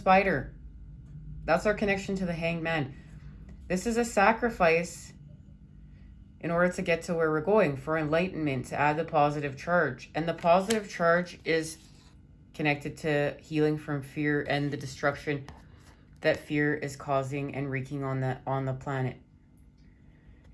spider. That's our connection to the Hanged Man. This is a sacrifice in order to get to where we're going, for enlightenment, to add the positive charge. And the positive charge is connected to healing from fear and the destruction that fear is causing and wreaking on the planet.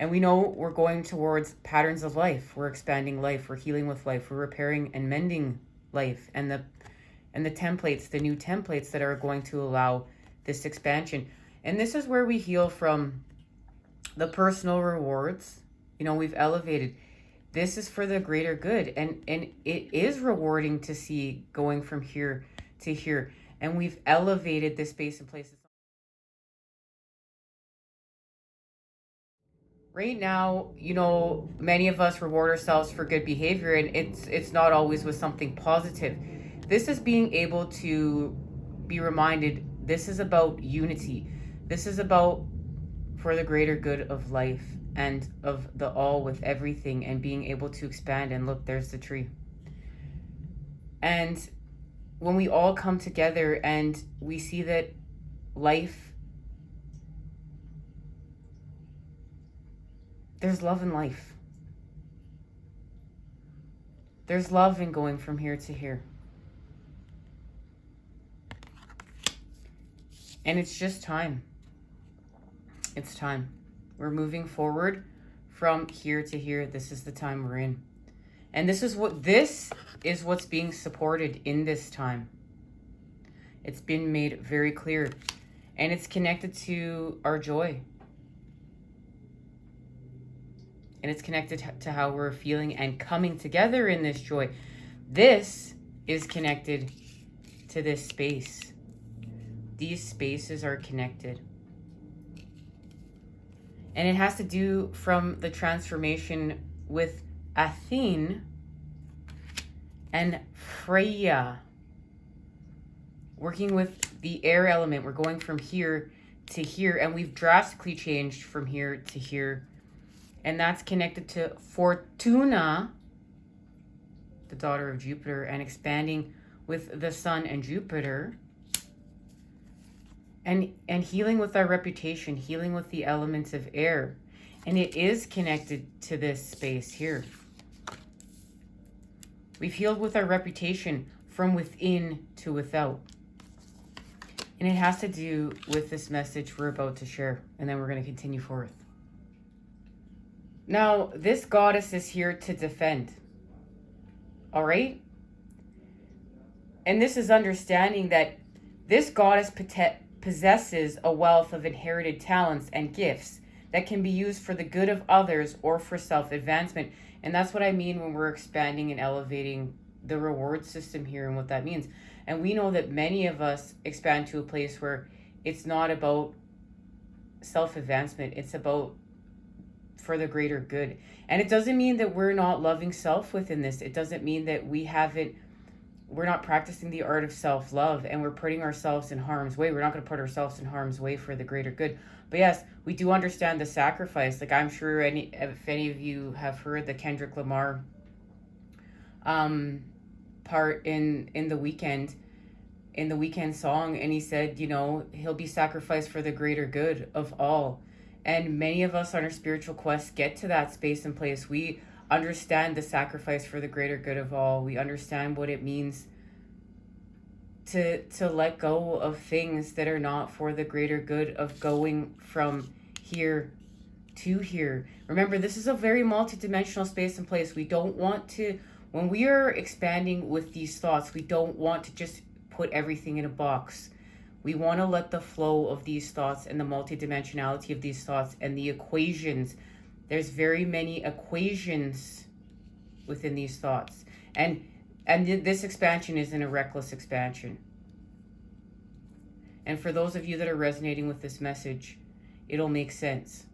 And we know we're going towards patterns of life. We're expanding life. We're healing with life. We're repairing and mending life. And the templates, the new templates that are going to allow this expansion. And this is where we heal from the personal rewards. You know, we've elevated. This is for the greater good. And it is rewarding to see going from here to here. And we've elevated this space and places. Right now, you know, many of us reward ourselves for good behavior, and it's not always with something positive. This is being able to be reminded, this is about unity. This is about for the greater good of life and of the all with everything, and being able to expand. And look, there's the tree. And when we all come together and we see that life, there's love in life. There's love in going from here to here. And it's just time. It's time. We're moving forward from here to here. This is the time we're in. And this is what's being supported in this time. It's been made very clear. And it's connected to our joy. And it's connected to how we're feeling and coming together in this joy. This is connected to this space. These spaces are connected. And it has to do from the transformation with Athene and Freya. Working with the air element. We're going from here to here. And we've drastically changed from here to here. And that's connected to Fortuna, the daughter of Jupiter, and expanding with the Sun and Jupiter. And healing with our reputation, healing with the elements of air. And it is connected to this space here. We've healed with our reputation from within to without. And it has to do with this message we're about to share. And then we're going to continue forth. Now, this goddess is here to defend. All right? And this is understanding that this goddess possesses a wealth of inherited talents and gifts that can be used for the good of others or for self-advancement. And that's what I mean when we're expanding and elevating the reward system here and what that means. And we know that many of us expand to a place where it's not about self-advancement. It's about for the greater good. And it doesn't mean that we're not loving self within this. It doesn't mean that we're not practicing the art of self-love and we're putting ourselves in harm's way. We're not going to put ourselves in harm's way for the greater good. But yes, we do understand the sacrifice. Like, I'm sure if any of you have heard the Kendrick Lamar part in the weekend song, and he said, you know, he'll be sacrificed for the greater good of all. And many of us on our spiritual quest get to that space and place. We understand the sacrifice for the greater good of all. We understand what it means to let go of things that are not for the greater good of going from here to here. Remember, this is a very multidimensional space and place. We don't want to, when we are expanding with these thoughts, we don't want to just put everything in a box. We want to let the flow of these thoughts and the multidimensionality of these thoughts and the equations. There's very many equations within these thoughts. And this expansion isn't a reckless expansion. And for those of you that are resonating with this message, it'll make sense.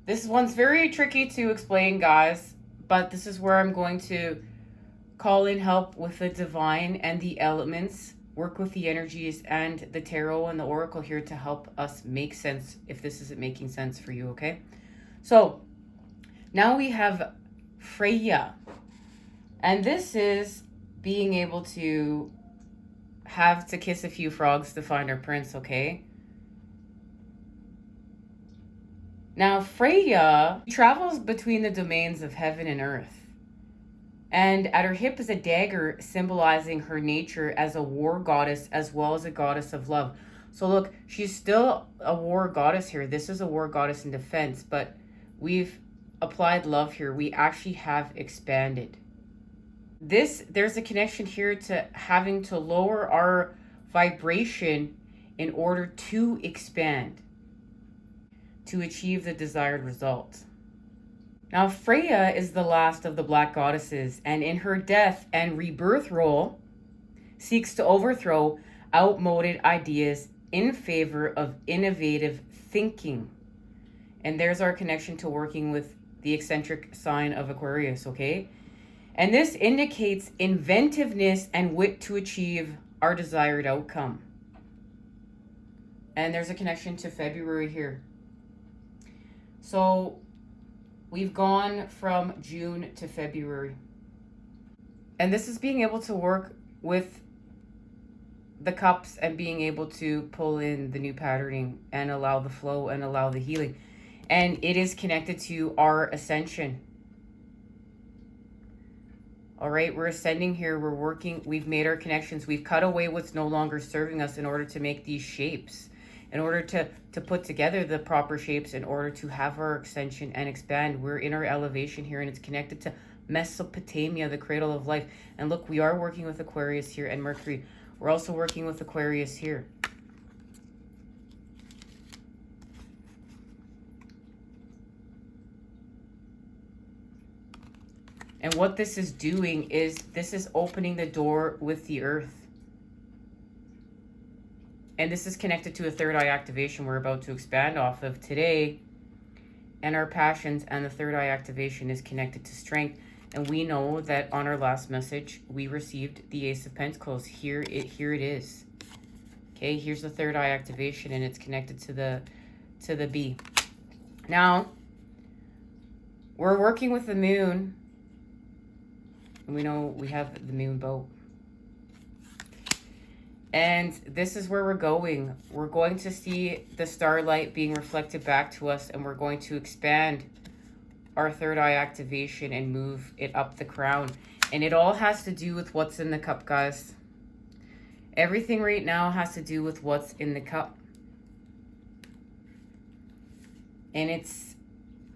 This one's very tricky to explain, guys, but this is where I'm going to call in help with the divine and the elements, work with the energies and the tarot and the oracle here to help us make sense if this isn't making sense for you, okay? So now we have Freya, and this is being able to have to kiss a few frogs to find our prince, okay? Now, Freya travels between the domains of heaven and earth. And at her hip is a dagger symbolizing her nature as a war goddess as well as a goddess of love. So look, she's still a war goddess here. This is a war goddess in defense, but we've applied love here. We actually have expanded. There's a connection here to having to lower our vibration in order to expand, to achieve the desired result. Now, Freya is the last of the black goddesses, and in her death and rebirth role, seeks to overthrow outmoded ideas in favor of innovative thinking. And there's our connection to working with the eccentric sign of Aquarius, okay? And this indicates inventiveness and wit to achieve our desired outcome. And there's a connection to February here. So we've gone from June to February. And this is being able to work with the cups and being able to pull in the new patterning and allow the flow and allow the healing. And it is connected to our ascension. All right, we're ascending here. We're working. We've made our connections. We've cut away what's no longer serving us in order to make these shapes, in order to put together the proper shapes, in order to have our ascension and expand. We're in our elevation here, and it's connected to Mesopotamia, the cradle of life. And look, we are working with Aquarius here and Mercury. We're also working with Aquarius here. And what this is doing is this is opening the door with the earth. And this is connected to a third eye activation we're about to expand off of today. And our passions and the third eye activation is connected to strength. And we know that on our last message, we received the Ace of Pentacles. Here it is. Okay, here's the third eye activation, and it's connected to the bee. Now, we're working with the moon. And we know we have the moon boat. And this is where we're going. We're going to see the starlight being reflected back to us, and we're going to expand our third eye activation and move it up the crown. And it all has to do with what's in the cup, guys. Everything right now has to do with what's in the cup. And it's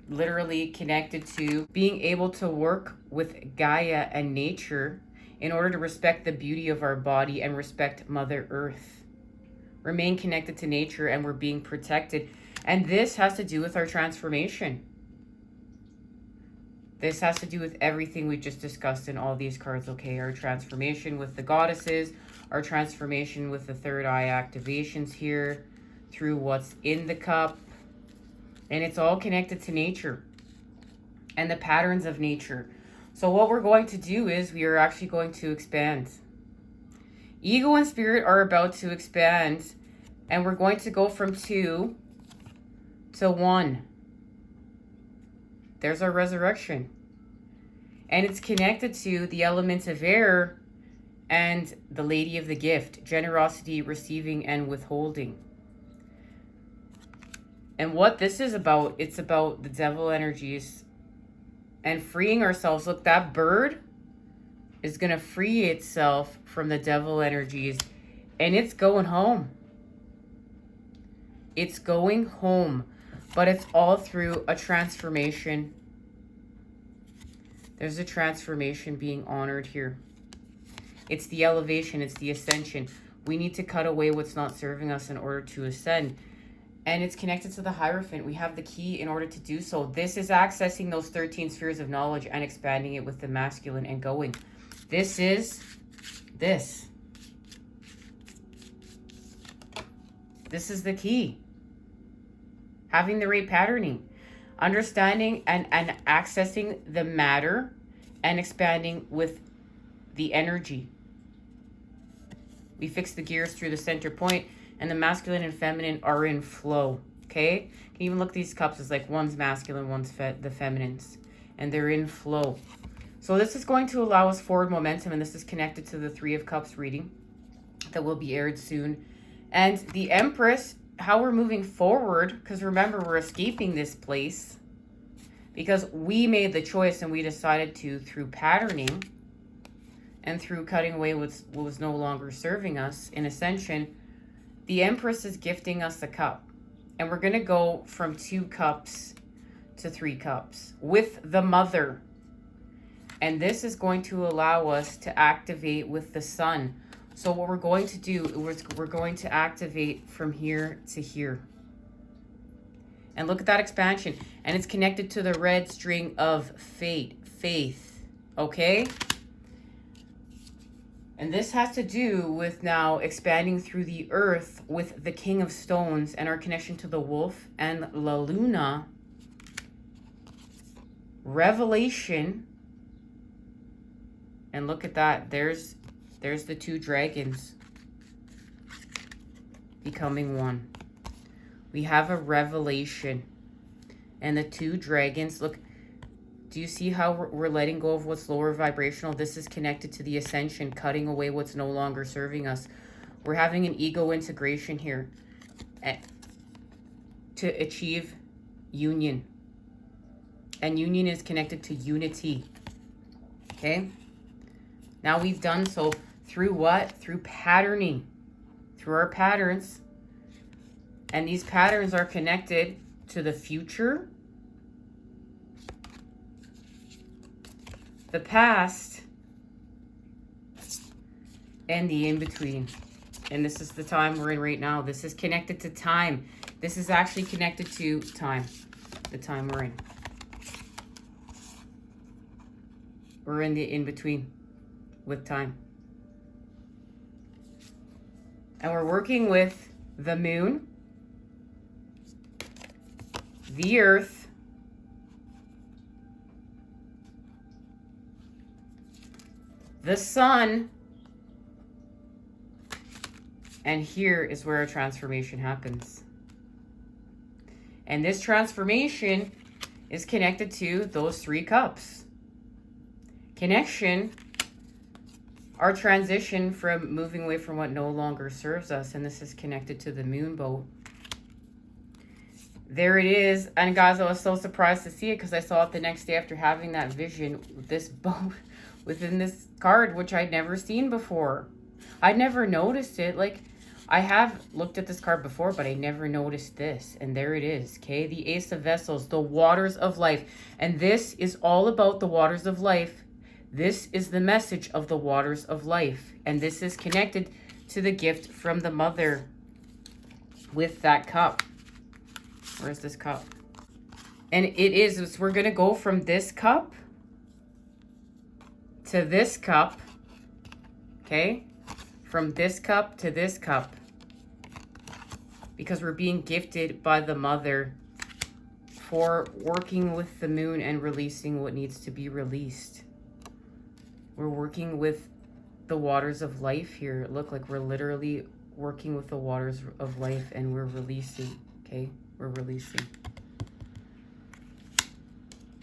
literally connected to being able to work with Gaia and nature in order to respect the beauty of our body and respect Mother Earth. Remain connected to nature, and we're being protected. And this has to do with our transformation. This has to do with everything we just discussed in all these cards, okay? Our transformation with the goddesses, our transformation with the third eye activations here, through what's in the cup. And it's all connected to nature and the patterns of nature. So what we're going to do is we are actually going to expand. Ego and spirit are about to expand, and we're going to go from 2 to 1. There's our resurrection. And it's connected to the element of air and the lady of the gift, generosity, receiving, and withholding. And what this is about, it's about the devil energies and freeing ourselves. Look, that bird is going to free itself from the devil energies, and it's going home. It's going home, but it's all through a transformation. There's a transformation being honored here. It's the elevation. It's the ascension. We need to cut away what's not serving us in order to ascend. And it's connected to the Hierophant. We have the key in order to do so. This is accessing those 13 spheres of knowledge and expanding it with the masculine and going. This is this. This is the key. Having the right patterning. Understanding and accessing the matter and expanding with the energy. We fix the gears through the center point. And the masculine and feminine are in flow, okay? You can even look at these cups as like one's masculine, one's the feminines. And they're in flow. So this is going to allow us forward momentum, and this is connected to the Three of Cups reading that will be aired soon. And the Empress, how we're moving forward, because remember, we're escaping this place because we made the choice and we decided to, through patterning and through cutting away what was no longer serving us in Ascension. The Empress is gifting us a cup, and we're going to go from 2 cups to 3 cups with the Mother. And this is going to allow us to activate with the Sun. So what we're going to do is we're going to activate from here to here. And look at that expansion. And it's connected to the red string of faith. Okay? And this has to do with now expanding through the earth with the King of Stones and our connection to the Wolf and La Luna. Revelation. And look at that. There's the 2 dragons becoming one. We have a revelation. And the 2 dragons, look, do you see how we're letting go of what's lower vibrational? This is connected to the Ascension, cutting away what's no longer serving us. We're having an ego integration here to achieve union. And union is connected to unity. Okay? Now we've done so through what? Through patterning. Through our patterns. And these patterns are connected to the future, the past, and the in-between. And this is the time we're in right now. This is connected to time. This is actually connected to time. The time we're in. We're in the in-between with time. And we're working with the moon, the earth, the sun, and here is where a transformation happens. And this transformation is connected to those 3 cups. Connection, our transition from moving away from what no longer serves us, and this is connected to the moon boat. There it is. And guys, I was so surprised to see it because I saw it the next day after having that vision, this boat within this card, which I'd never seen before. I'd never noticed it. Like, I have looked at this card before, but I never noticed this. And there it is, okay? The Ace of Vessels, the waters of life. And this is all about the waters of life. This is the message of the waters of life. And this is connected to the gift from the Mother with that cup. Where's this cup? And we're going to go from this cup to this cup. Okay? From this cup to this cup. Because we're being gifted by the Mother for working with the moon and releasing what needs to be released. We're working with the waters of life here. Look, like we're literally working with the waters of life and we're releasing. Okay? We're releasing.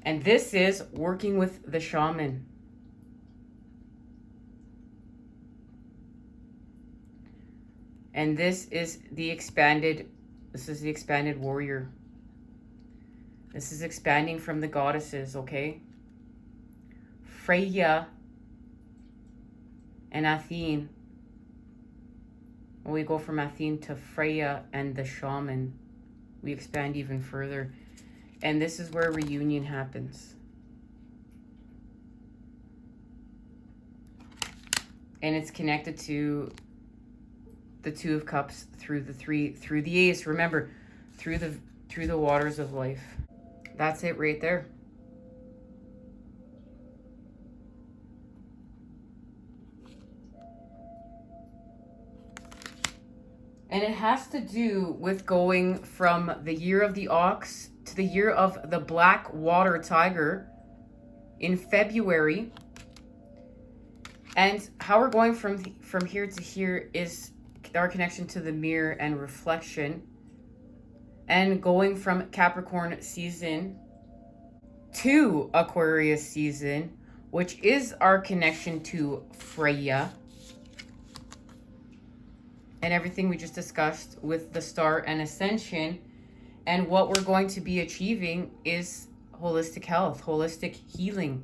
And this is working with the shaman. And this is the expanded warrior. This is expanding from the goddesses, okay? Freya and Athene. When we go from Athene to Freya and the shaman, we expand even further. And this is where reunion happens. And it's connected to the 2 of Cups through the Ace. Remember, through the waters of life. That's it right there. And it has to do with going from the year of the ox to the year of the black water tiger in February. And how we're going from here to here is our connection to the mirror and reflection. And going from Capricorn season to Aquarius season which is our connection to Freya and everything we just discussed with the star and ascension. And what we're going to be achieving is holistic health, holistic healing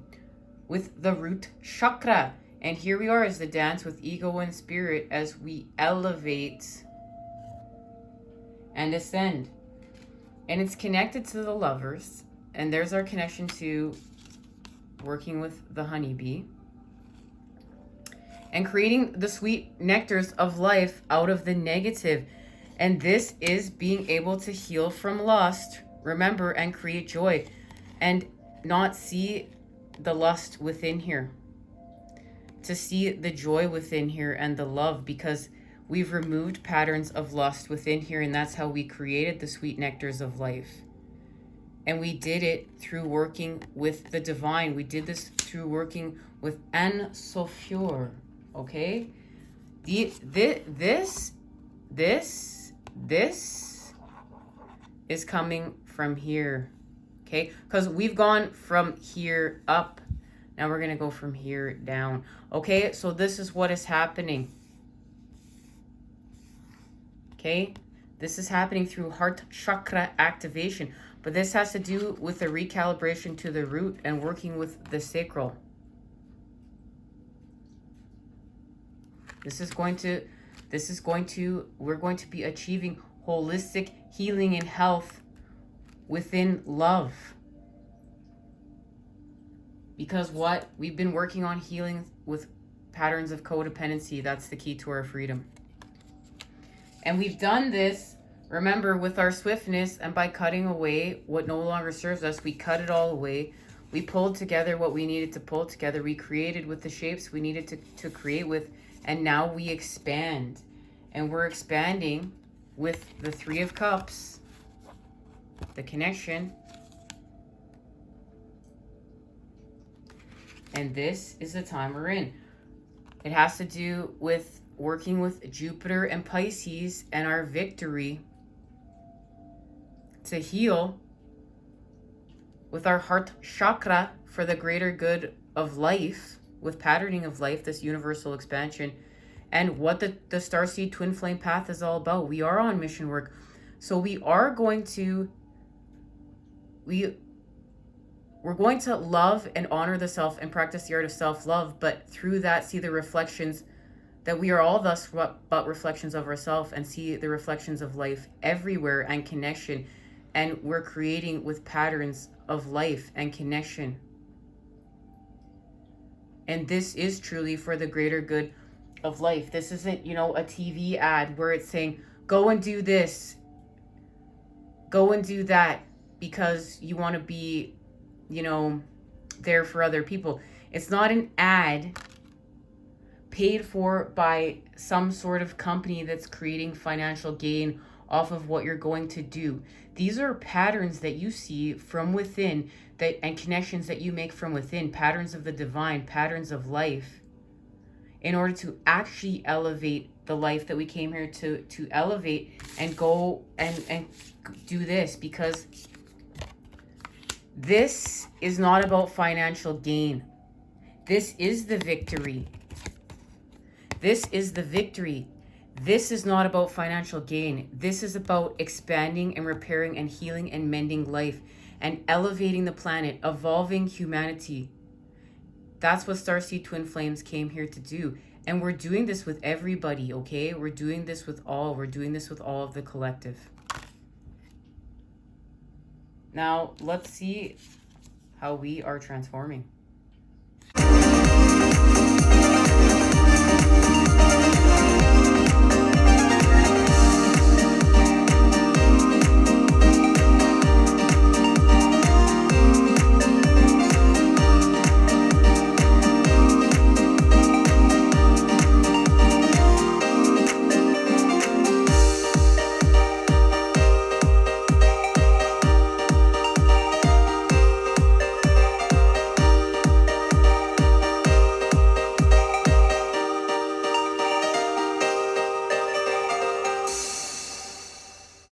with the root chakra. And here we are as the dance with ego and spirit as we elevate and ascend. And it's connected to the lovers. And there's our connection to working with the honeybee and creating the sweet nectars of life out of the negative. And this is being able to heal from lust, remember, and create joy and not see the lust within here, to see the joy within here and the love, because we've removed patterns of lust within here. And that's how we created the sweet nectars of life. And we did it through working with the divine. We did this through working with An Sofior. Okay? This is coming from here. Okay? Because we've gone from here up. Now we're going to go from here down. Okay? So this is what is happening. Okay? This is happening through heart chakra activation. But this has to do with the recalibration to the root and working with the sacral. We're going to be achieving holistic healing and health within love. Because what? We've been working on healing with patterns of codependency. That's the key to our freedom. And we've done this, remember, with our swiftness, and by cutting away what no longer serves us. We cut it all away. We pulled together what we needed to pull together. We created with the shapes we needed to create with. And now we expand. And we're expanding with the Three of Cups, the connection. And this is the time we're in. It has to do with working with Jupiter and Pisces and our victory to heal with our heart chakra for the greater good of life, with patterning of life, this universal expansion, and what the Starseed twin flame path is all about. We are on mission work. So we're going to love and honor the self and practice the art of self-love, but through that see the reflections that we are all thus but reflections of ourselves, and see the reflections of life everywhere and connection. And we're creating with patterns of life and connection. And this is truly for the greater good of life. This isn't, a TV ad where it's saying, go and do this, go and do that, because you want to be, there for other people. It's not an ad paid for by some sort of company that's creating financial gain off of what you're going to do. These are patterns that you see from within, and connections that you make from within, patterns of the divine, patterns of life, in order to actually elevate the life that we came here to elevate, and go and do this, because this is not about financial gain. This is the victory. This is the victory. This is not about financial gain. This is about expanding and repairing and healing and mending life and elevating the planet, evolving humanity. That's what Starseed Twin Flames came here to do. And we're doing this with everybody, okay? We're doing this with all. We're doing this with all of the collective. Now, let's see how we are transforming.